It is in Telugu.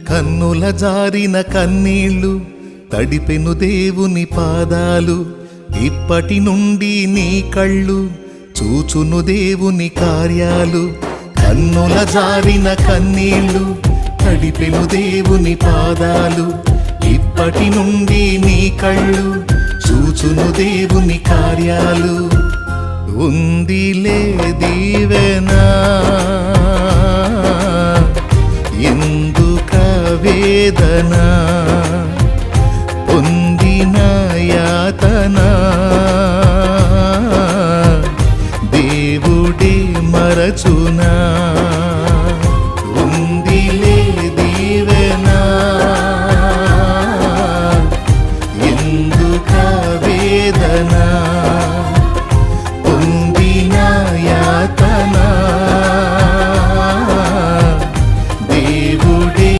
కన్నుల జారిన కన్నీళ్ళు తడిపెను దేవుని పాదాలు, ఇప్పటి నుండి నీ కళ్ళు చూచును దేవుని కార్యాలు. కన్నుల జారిన కన్నీళ్ళు తడిపెను దేవుని పాదాలు, ఇప్పటి నుండి నీ కళ్ళు చూచును దేవుని కార్యాలు. ఉందిలే దీవెనా ఎందుక వేదన, పొందిన యాతన దేవుడే మరచునా.